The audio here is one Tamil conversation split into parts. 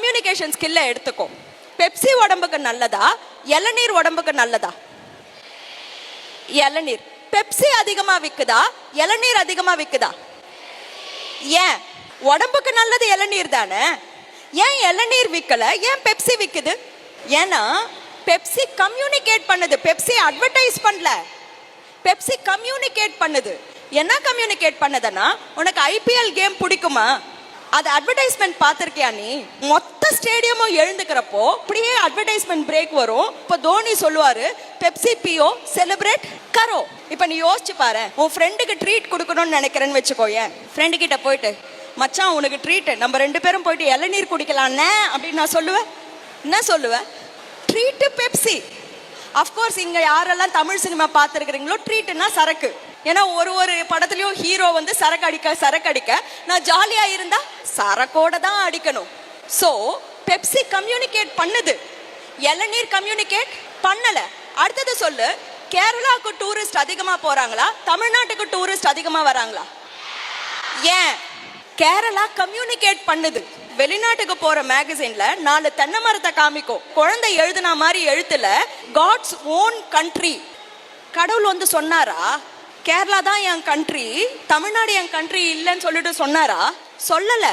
கம்யூனிகேஷன் ஸ்கில்ல எடுத்துக்கோ. பெப்சி உடம்புக்கு நல்லதா, இளநீர் உடம்புக்கு நல்லதா? இளநீர். பெப்சி அதிகமா விக்குதா, இளநீர் அதிகமா விக்குதா? ஏன்? உடம்புக்கு நல்லது இளநீர் தானே. ஏன் இளநீர் விற்கல, ஏன் பெப்சி விற்குது? ஏன்னா பெப்சி கம்யூனிகேட் பண்ணுது, பெப்சி அட்வர்டைஸ் பண்ணல, பெப்சி கம்யூனிகேட் பண்ணுது. என்ன கம்யூனிகேட் பண்ணுதுன்னா, உனக்கு ஐபிஎல் கேம் பிடிக்குமா, அது அட்வர்டைஸ்மெண்ட் பார்த்திருக்கியா நீ? மொத்த ஸ்டேடியமும் எழுந்துக்கிறப்போ அப்படியே அட்வர்டைஸ்மெண்ட் பிரேக் வரும். இப்போ தோனி சொல்லுவாரு, பெப்சி பியோ செலிப்ரேட் கரோ. இப்போ நீ யோசிச்சு பாரு, உன் ஃப்ரெண்டுக்கு ட்ரீட் கொடுக்கணும்னு நினைக்கிறேன்னு வச்சுக்கோ. என் ஃப்ரெண்டு கிட்ட போயிட்டு, மச்சான் உனக்கு ட்ரீட், நம்ம 2 பேரும் போயிட்டு இளநீர் குடிக்கலான்னே அப்படின்னு நான் சொல்லுவேன். என்ன சொல்லுவேன்? Treat Pepsi. அஃப்கோர்ஸ் இங்க யாரெல்லாம் தமிழ் சினிமா பார்த்துருக்கிறீங்களோ, ட்ரீட்னா சரக்கு. ஏன்னா ஒரு படத்துலயும் ஹீரோ வந்து சரக்கு அடிக்க நான் ஜாலியா இருந்தா சரக்கோட தான் அடிக்கணும். ஸோ பெப்சி கம்யூனிகேட் பண்ணுது, இளநீர் கம்யூனிகேட் பண்ணல. அடுத்தது சொல்லு, கேரளாவுக்கு டூரிஸ்ட் அதிகமா போறாங்களா, தமிழ்நாட்டுக்கு டூரிஸ்ட் அதிகமா வராங்களா? ஏன்? கேரளா கம்யூனிகேட் பண்ணுது. வெளிநாட்டுக்கு போற மேகசின்ல 4 தென்னை மரத்தை காமிக்கும், குழந்தை எழுதுன மாதிரி எழுத்துல காட்ஸ் ஓன் கண்ட்ரி. கடவுள் வந்து சொன்னாரா கேரளா தான் என் கண்ட்ரி, தமிழ்நாடு என் கண்ட்ரி இல்லைன்னு சொல்லிட்டு சொன்னாரா? சொல்லல.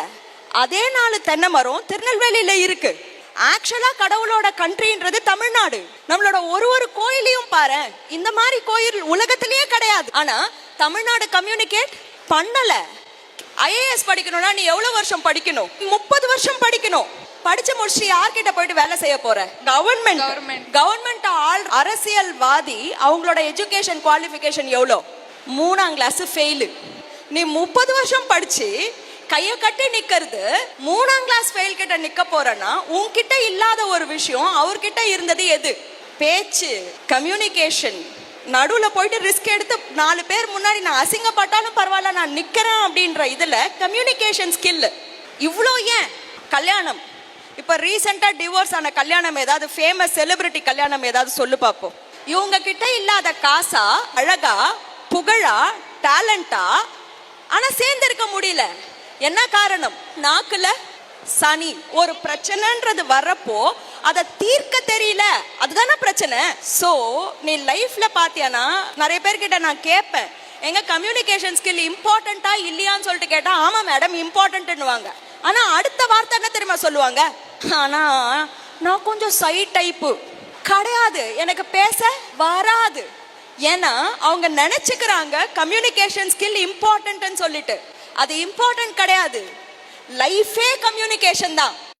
அதே 4 தென்னை மரம் திருநெல்வேலியில இருக்கு. ஆக்சுவலா கடவுளோட கண்ட்ரின்றது தமிழ்நாடு. நம்மளோட ஒரு கோயிலையும் பாரு, இந்த மாதிரி கோயில் உலகத்திலேயே கிடையாது. ஆனா தமிழ்நாடு கம்யூனிகேட் பண்ணல. IAS படிக்கணும்னா நீ எவ்வளவு வருஷம் படிக்கணும்? 30 வருஷம் படிக்கணும். படிச்சு முடிச்சு யார்கிட்ட போயிட்டு வேலை செய்ய போற? கவர்மெண்ட் அரசியல்வாதி. அவங்களோட எஜுகேஷன் குவாலிஃபிகேஷன் எவ்வளோ? 3ஆம் கிளாஸ் ஃபெயிலு. நீ 30 வருஷம் படிச்சு கைய கட்டி நிக்கிறது 3ஆம் கிளாஸ் ஃபெயில் கிட்ட நிக்க போறனா, உன்கிட்ட இல்லாத ஒரு விஷயம் அவர்கிட்ட இருந்தது எது? பேச்சு, கம்யூனிகேஷன். நடுவில் போயிட்டு ரிஸ்க் எடுத்து 4 பேர் முன்னாடி நான் அசிங்கப்பட்டாலும் பரவாயில்ல நான் நிக்கிறேன் அப்படின்ற இதுல கம்யூனிகேஷன் ஸ்கில் இவ்வளோ. ஏன்? கல்யாணம். இப்ப ரீசெண்டா டிவோர்ஸ் ஆன கல்யாணம் ஏதாவது, ஃபேமஸ் செலிபிரிட்டி கல்யாணம் ஏதாவது சொல்லு பார்ப்போம். இவங்க கிட்ட இல்லாத காசா, அழகா, புகழா, டேலண்டா, ஆனா சேர்ந்திருக்க முடியல. என்ன காரணம்? நாக்குல சனி. ஒரு பிரச்சனைன்றது வர்றப்போ அதை தீர்க்க தெரியல, அதுதானே பிரச்சனை. சோ நீ லைஃப்ல பாத்தியானா, நிறைய பேர்கிட்ட நான் கேட்பேன், எங்க கம்யூனிகேஷன் ஸ்கில் இம்பார்ட்டண்டா இல்லையான்னு சொல்லிட்டு கேட்டா, ஆமா மேடம் இம்பார்ட்டன்ட்னுவாங்க. ஆனா அடுத்த வார்த்தை என்ன தெரியுமா சொல்லுவாங்க? ஆனா நான் கொஞ்சம் சை டைப்பு. கிடையாது, எனக்கு பேச வராது. ஏன்னா அவங்க நினைச்சுக்கிறாங்க கம்யூனிகேஷன் ஸ்கில் இம்பார்ட்டன்ட்னு சொல்லிட்டு. அது இம்பார்ட்டன்ட் கிடையாது. லைஃபே கம்யூனிகேஷன் தான்.